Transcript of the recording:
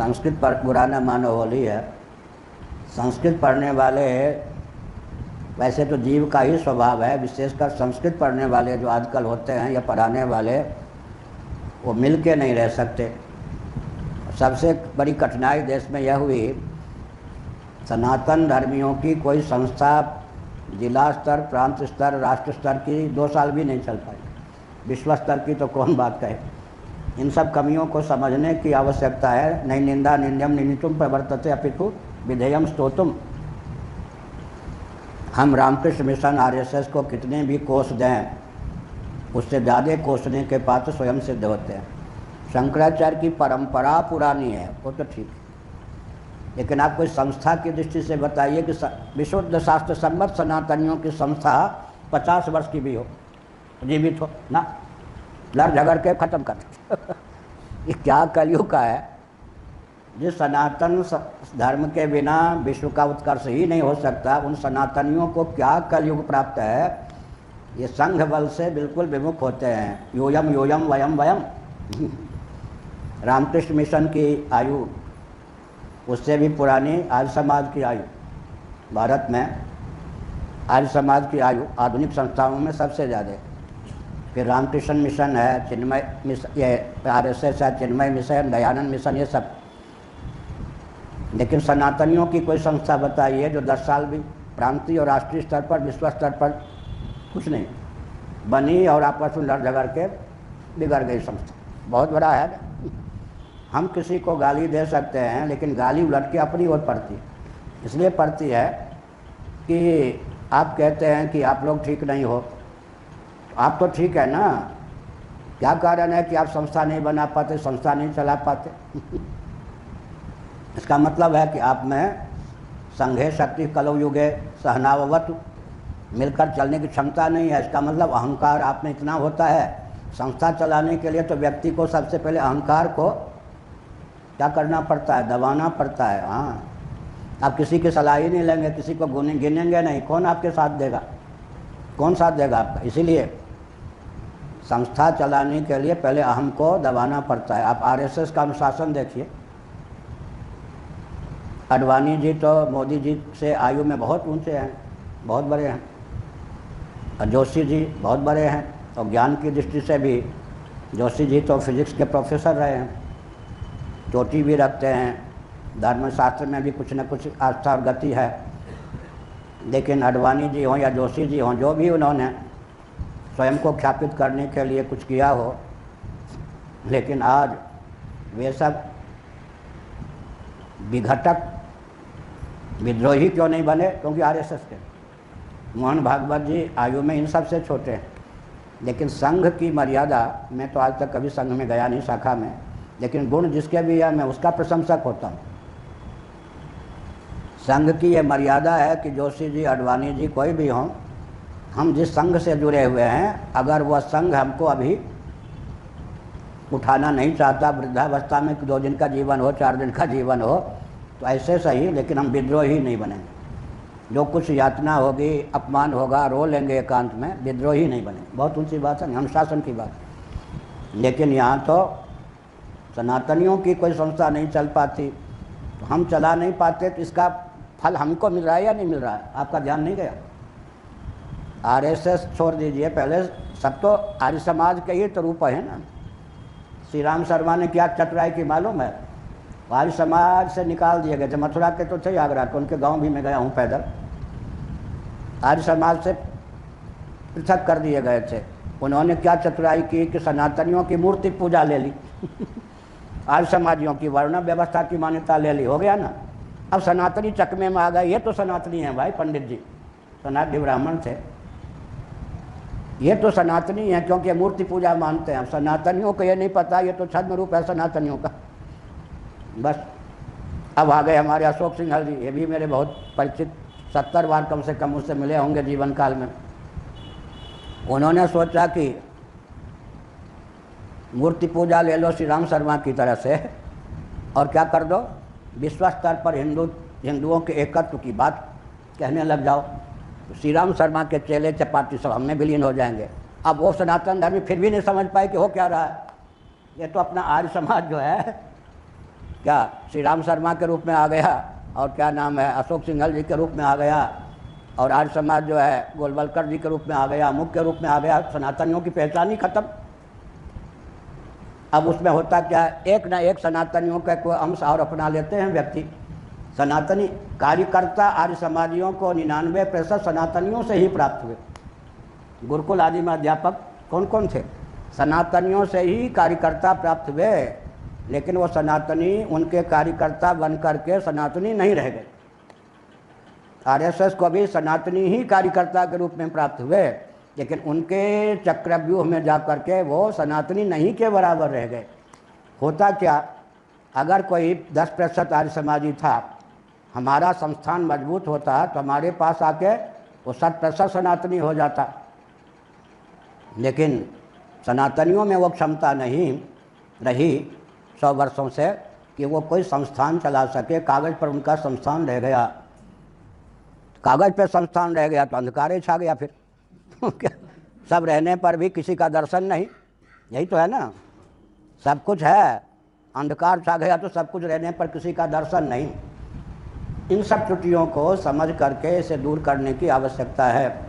संस्कृत पर बुरा न मानो होली है। संस्कृत पढ़ने वाले, वैसे तो जीव का ही स्वभाव है, विशेषकर संस्कृत पढ़ने वाले जो आजकल होते हैं या पढ़ाने वाले, वो मिल के नहीं रह सकते। सबसे बड़ी कठिनाई देश में यह हुई, सनातन धर्मियों की कोई संस्था जिला स्तर, प्रांत स्तर, राष्ट्र स्तर की 2 साल भी नहीं चल पाई। विश्व स्तर की तो कौन बात कहे। इन सब कमियों को समझने की आवश्यकता है। नहीं निंदा निंद्यम निनितुम प्रवर्तते अपितु विधेयम स्तोतुम। हम रामकृष्ण मिशन आरएसएस को कितने भी कोस दें, उससे ज़्यादा कोसने के पात्र स्वयं सिद्ध होते हैं। शंकराचार्य की परंपरा पुरानी है, वो तो ठीक है, लेकिन आप कोई संस्था की दृष्टि से बताइए कि विशुद्ध शास्त्र सम्मत सनातनियों की संस्था 50 वर्ष की भी हो, जीवित हो ना, लड़ झगड़ के ख़त्म कर ये क्या कलयुग का है। जिस सनातन धर्म के बिना विश्व का उत्कर्ष ही नहीं हो सकता, उन सनातनियों को क्या कलयुग प्राप्त है। ये संघ बल से बिल्कुल विमुख होते हैं। योयम योयम वयम वयम। रामकृष्ण मिशन की आयु उससे भी पुरानी आर्य समाज की आयु। भारत में आर्य समाज की आयु आधुनिक संस्थाओं में सबसे ज़्यादा। फिर रामकृष्ण मिशन है, चिन्मय मिशन, ये आरएसएस है, चिन्मय मिशन, दयानंद मिशन, ये सब। लेकिन सनातनियों की कोई संस्था बताइए जो 10 साल भी प्रांतीय और राष्ट्रीय स्तर पर, विश्व स्तर पर कुछ नहीं बनी और आपस में लड़ झगड़ के बिगड़ गई संस्था। बहुत बड़ा है। हम किसी को गाली दे सकते हैं, लेकिन गाली उलट के अपनी ओर पड़ती है। इसलिए पड़ती है कि आप कहते हैं कि आप लोग ठीक नहीं हो, आप तो ठीक है ना, क्या कारण है कि आप संस्था नहीं बना पाते, संस्था नहीं चला पाते। इसका मतलब है कि आप में संघे शक्ति कलौ युगे सहनाववत, मिलकर चलने की क्षमता नहीं है। इसका मतलब अहंकार आप में इतना होता है। संस्था चलाने के लिए तो व्यक्ति को सबसे पहले अहंकार को क्या करना पड़ता है, दबाना पड़ता है। हाँ, आप किसी की सलाह ही नहीं लेंगे, किसी को गिनेंगे नहीं, कौन आपके साथ देगा, कौन साथ देगा आपका। इसीलिए संस्था चलाने के लिए पहले अहम को दबाना पड़ता है। आप आरएसएस का अनुशासन देखिए। अडवाणी जी तो मोदी जी से आयु में बहुत ऊंचे हैं, बहुत बड़े हैं। और जोशी जी बहुत बड़े हैं, और ज्ञान की दृष्टि से भी जोशी जी तो फिजिक्स के प्रोफेसर रहे हैं, चोटी भी रखते हैं, धर्मशास्त्र में भी कुछ न कुछ आस्था और गति है। लेकिन अडवाणी जी हों या जोशी जी हों, जो भी उन्होंने स्वयं को ख्यापित करने के लिए कुछ किया हो, लेकिन आज वे सब विघटक विद्रोही क्यों नहीं बने? क्योंकि आरएसएस के। मोहन भागवत जी आयु में इन सब से छोटे हैं, लेकिन संघ की मर्यादा, मैं तो आज तक कभी संघ में गया नहीं, शाखा में, लेकिन गुण जिसके भी है मैं उसका प्रशंसक होता हूँ। संघ की ये मर्यादा है कि जोशी जी, अडवाणी जी, कोई भी हों, हम जिस संघ से जुड़े हुए हैं, अगर वह संघ हमको अभी उठाना नहीं चाहता, वृद्धावस्था में 2 दिन का जीवन हो, 4 दिन का जीवन हो, तो ऐसे सही, लेकिन हम विद्रोही नहीं बनेंगे। जो कुछ यातना होगी, अपमान होगा, रो लेंगे एकांत में, विद्रोही नहीं बनेंगे। बहुत ऊंची बात है, अनुशासन की बात। लेकिन यहाँ तो सनातनियों की कोई संस्था नहीं चल पाती, तो हम चला नहीं पाते, तो इसका फल हमको मिल रहा है या नहीं मिल रहा है? आपका ध्यान नहीं गया? आरएसएस छोड़ दीजिए, पहले सब तो आर्य समाज के ही तो रूप है ना। श्री राम शर्मा ने क्या चतुराई की मालूम है? आर्य समाज से निकाल दिए गए थे। मथुरा के तो थे, आगरा के, उनके गांव भी मैं गया हूँ पैदल। आर्य समाज से पृथक कर दिए गए थे। उन्होंने क्या चतुराई की कि सनातनियों की मूर्ति पूजा ले ली आर्य समाजियों की वर्ण व्यवस्था की मान्यता ले ली, हो गया ना। अब सनातनी चकमे में आ गए। ये तो सनातनी हैं भाई, पंडित जी सनातनी ब्राह्मण थे, ये तो सनातनी हैं क्योंकि मूर्ति पूजा मानते हैं। सनातनियों को ये नहीं पता, ये तो छद्म रूप है सनातनियों का। बस अब आ गए हमारे अशोक सिंघल जी, ये भी मेरे बहुत परिचित, 70 बार कम से कम उससे मिले होंगे जीवन काल में। उन्होंने सोचा कि मूर्ति पूजा ले लो श्री राम शर्मा की तरह से, और क्या कर दो, विश्व स्तर पर हिंदुओं के एकत्व की बात कहने लग जाओ। श्री राम शर्मा के चेले चपाटी सब हम में विलीन हो जाएंगे। अब वो सनातन धर्मी फिर भी नहीं समझ पाए कि हो क्या रहा है। ये तो अपना आर्य समाज जो है क्या श्री राम शर्मा के रूप में आ गया, और क्या नाम है अशोक सिंघल जी के रूप में आ गया, और आर्य समाज जो है गोलवलकर जी के रूप में आ गया, मुख्य रूप में आ गया। सनातनियों की पहचान ही खत्म। अब उसमें होता क्या है, एक न एक सनातनियों का कोई अंश और अपना लेते हैं व्यक्ति। सनातनी कार्यकर्ता आर्य समाजियों को 99% सनातनियों से ही प्राप्त हुए। गुरुकुल आदि में अध्यापक कौन कौन थे? सनातनियों से ही कार्यकर्ता प्राप्त हुए, लेकिन वो सनातनी उनके कार्यकर्ता बन करके सनातनी नहीं रह गए। आरएसएस को भी सनातनी ही कार्यकर्ता के रूप में प्राप्त हुए, लेकिन उनके चक्रव्यूह में जा कर के वो सनातनी नहीं के बराबर रह गए। होता क्या, अगर कोई 10% आर्य समाजी था, हमारा संस्थान मजबूत होता तो हमारे पास आके वो 60% सनातनी हो जाता। लेकिन सनातनियों में वो क्षमता नहीं रही 100 वर्षों से कि वो कोई संस्थान चला सके। कागज़ पर उनका संस्थान रह गया, कागज़ पे संस्थान रह गया तो अंधकार ही छा गया फिर। सब रहने पर भी किसी का दर्शन नहीं, यही तो है ना। सब कुछ है, अंधकार छा गया तो सब कुछ रहने पर किसी का दर्शन नहीं। इन सब त्रुटियों को समझ करके इसे दूर करने की आवश्यकता है।